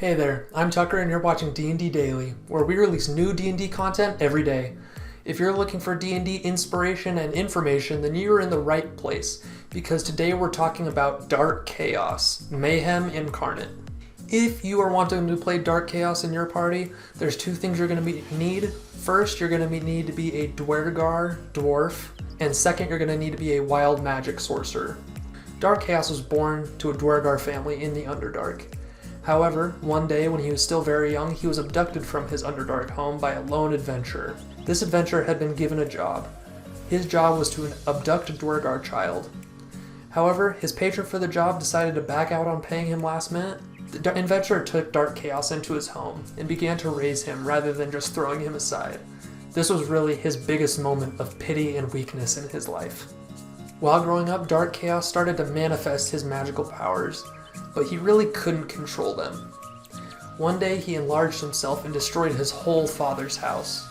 Hey there, I'm Tucker and you're watching D&D Daily, where we release new D&D content every day. If you're looking for D&D inspiration and information, then you're in the right place, because today we're talking about Dark Chaos, Mayhem Incarnate. If you are wanting to play Dark Chaos in your party, there's two things you're going to need. First, you're going to need to be a Duergar dwarf, and second, you're going to need to be a wild magic sorcerer. Dark Chaos was born to a Duergar family in the Underdark. However, one day when he was still very young, he was abducted from his Underdark home by a lone adventurer. This adventurer had been given a job. His job was to abduct a Duergar child. However, his patron for the job decided to back out on paying him last minute. The adventurer took Dark Chaos into his home and began to raise him rather than just throwing him aside. This was really his biggest moment of pity and weakness in his life. While growing up, Dark Chaos started to manifest his magical powers, but he really couldn't control them. One day he enlarged himself and destroyed his whole father's house.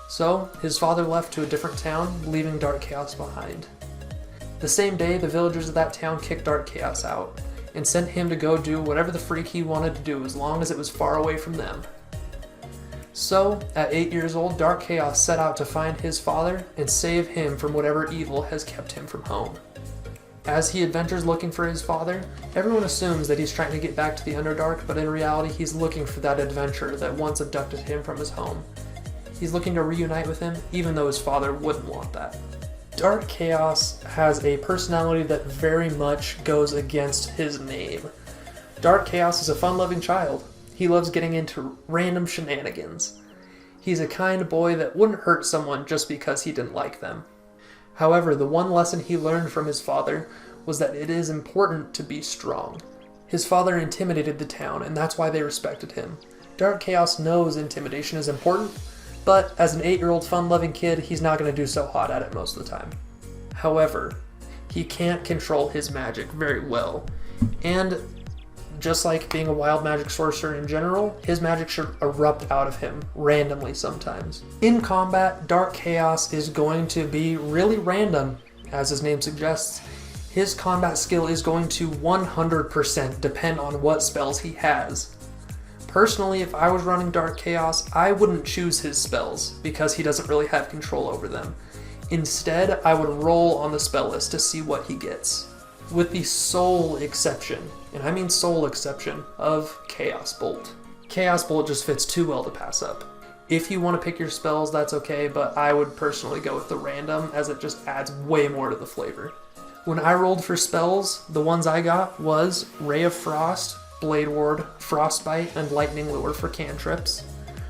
So, his father left to a different town, leaving Dark Chaos behind. The same day, the villagers of that town kicked Dark Chaos out, and sent him to go do whatever the freak he wanted to do as long as it was far away from them. So, at 8 years old, Dark Chaos set out to find his father and save him from whatever evil has kept him from home. As he adventures looking for his father, everyone assumes that he's trying to get back to the Underdark, but in reality he's looking for that adventurer that once abducted him from his home. He's looking to reunite with him, even though his father wouldn't want that. Dark Chaos has a personality that very much goes against his name. Dark Chaos is a fun-loving child. He loves getting into random shenanigans. He's a kind boy that wouldn't hurt someone just because he didn't like them. However, the one lesson he learned from his father was that it is important to be strong. His father intimidated the town, and that's why they respected him. Dark Chaos knows intimidation is important, but as an 8-year-old fun-loving kid, he's not going to do so hot at it most of the time. However, he can't control his magic very well, and just like being a wild magic sorcerer in general, his magic should erupt out of him randomly sometimes. In combat, Dark Chaos is going to be really random, as his name suggests. His combat skill is going to 100% depend on what spells he has. Personally, if I was running Dark Chaos, I wouldn't choose his spells because he doesn't really have control over them. Instead, I would roll on the spell list to see what he gets. With the sole exception, and I mean sole exception, of Chaos Bolt. Chaos Bolt just fits too well to pass up. If you want to pick your spells, that's okay, but I would personally go with the random, as it just adds way more to the flavor. When I rolled for spells, the ones I got was Ray of Frost, Blade Ward, Frostbite, and Lightning Lure for cantrips.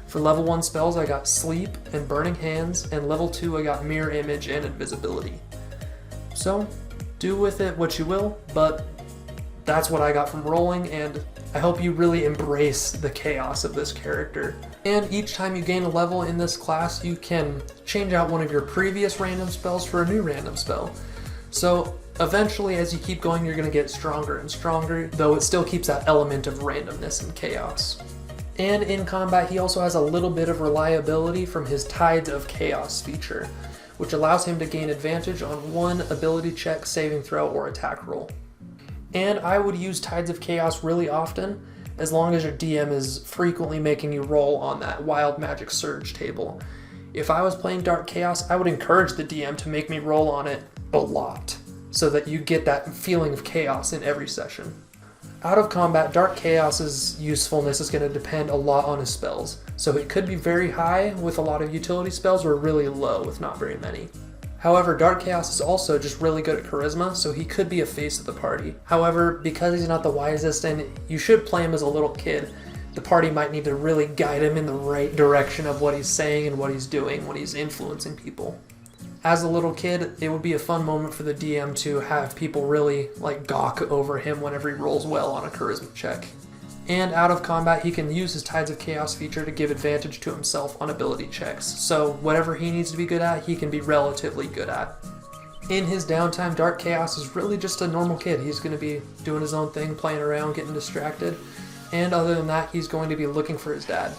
For level 1 spells, I got Sleep and Burning Hands, and level 2 I got Mirror Image and Invisibility. So, do with it what you will, but that's what I got from rolling, and I hope you really embrace the chaos of this character. And each time you gain a level in this class, you can change out one of your previous random spells for a new random spell. So eventually, as you keep going, you're going to get stronger and stronger, though it still keeps that element of randomness and chaos. And in combat, he also has a little bit of reliability from his Tides of Chaos feature, which allows him to gain advantage on one ability check, saving throw, or attack roll. And I would use Tides of Chaos really often, as long as your DM is frequently making you roll on that Wild Magic Surge table. If I was playing Dark Chaos, I would encourage the DM to make me roll on it a lot, so that you get that feeling of chaos in every session. Out of combat, Dark Chaos's usefulness is going to depend a lot on his spells, so it could be very high with a lot of utility spells or really low with not very many. However, Dark Chaos is also just really good at charisma, so he could be a face of the party. However, because he's not the wisest and you should play him as a little kid, the party might need to really guide him in the right direction of what he's saying and what he's doing when he's influencing people. As a little kid, it would be a fun moment for the DM to have people really gawk over him whenever he rolls well on a charisma check. And out of combat, he can use his Tides of Chaos feature to give advantage to himself on ability checks, so whatever he needs to be good at, he can be relatively good at. In his downtime, Dark Chaos is really just a normal kid. He's going to be doing his own thing, playing around, getting distracted, and other than that, he's going to be looking for his dad.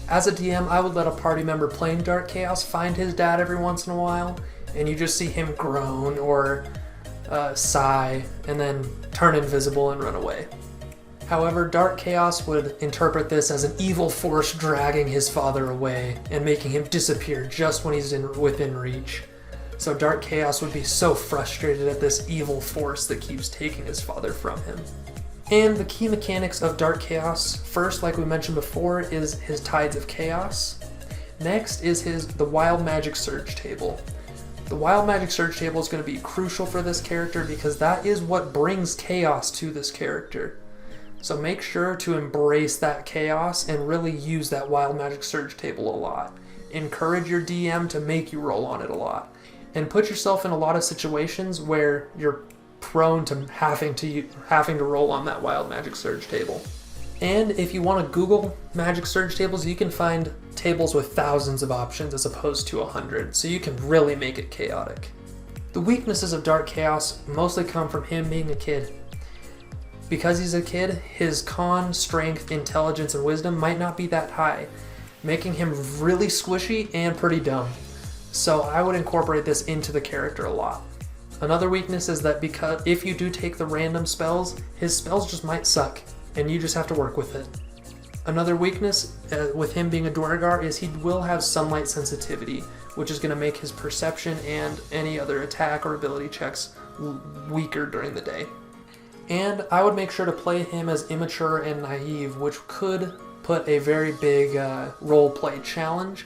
As a DM, I would let a party member playing Dark Chaos find his dad every once in a while, and you just see him groan or sigh, and then turn invisible and run away. However, Dark Chaos would interpret this as an evil force dragging his father away and making him disappear just when he's within reach. So Dark Chaos would be so frustrated at this evil force that keeps taking his father from him. And the key mechanics of Dark Chaos, first, like we mentioned before, is his Tides of Chaos. Next is the Wild Magic Surge table. The Wild Magic Surge table is going to be crucial for this character because that is what brings chaos to this character. So make sure to embrace that chaos and really use that Wild Magic Surge table a lot. Encourage your DM to make you roll on it a lot. And put yourself in a lot of situations where you're prone to having to roll on that Wild Magic Surge table. And if you want to Google Magic Surge tables, you can find tables with thousands of options as opposed to 100, so you can really make it chaotic. The weaknesses of Dark Chaos mostly come from him being a kid. Because he's a kid, his con, strength, intelligence, and wisdom might not be that high, making him really squishy and pretty dumb. So I would incorporate this into the character a lot. Another weakness is that because if you do take the random spells, his spells just might suck, and you just have to work with it. Another weakness with him being a Duergar is he will have sunlight sensitivity, which is going to make his perception and any other attack or ability checks weaker during the day. And I would make sure to play him as immature and naive, which could put a very big roleplay challenge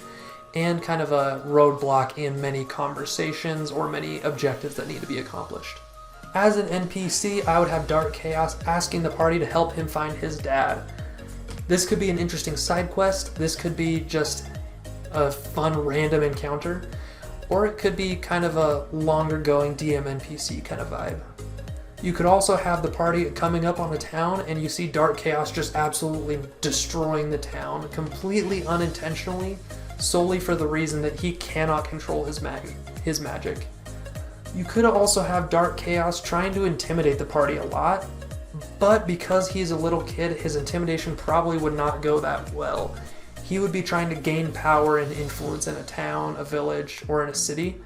and kind of a roadblock in many conversations or many objectives that need to be accomplished. As an NPC, I would have Dark Chaos asking the party to help him find his dad. This could be an interesting side quest, this could be just a fun random encounter, or it could be kind of a longer going DM NPC kind of vibe. You could also have the party coming up on a town and you see Dark Chaos just absolutely destroying the town, completely unintentionally, solely for the reason that he cannot control his magic. You could also have Dark Chaos trying to intimidate the party a lot, but because he's a little kid, his intimidation probably would not go that well. He would be trying to gain power and influence in a town, a village, or in a city,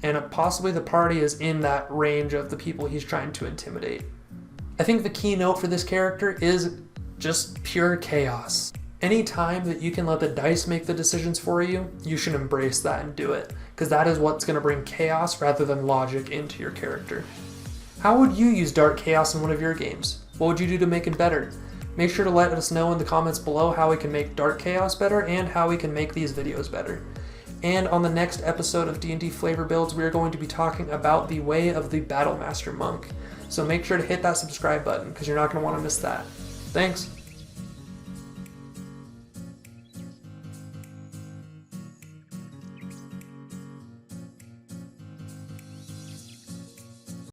and possibly the party is in that range of the people he's trying to intimidate. I think the key note for this character is just pure chaos. Any time that you can let the dice make the decisions for you, you should embrace that and do it, because that is what's going to bring chaos rather than logic into your character. How would you use Dark Chaos in one of your games? What would you do to make it better? Make sure to let us know in the comments below how we can make Dark Chaos better and how we can make these videos better. And on the next episode of D&D Flavor Builds, we are going to be talking about the way of the Battlemaster Monk. So make sure to hit that subscribe button because you're not going to want to miss that. Thanks!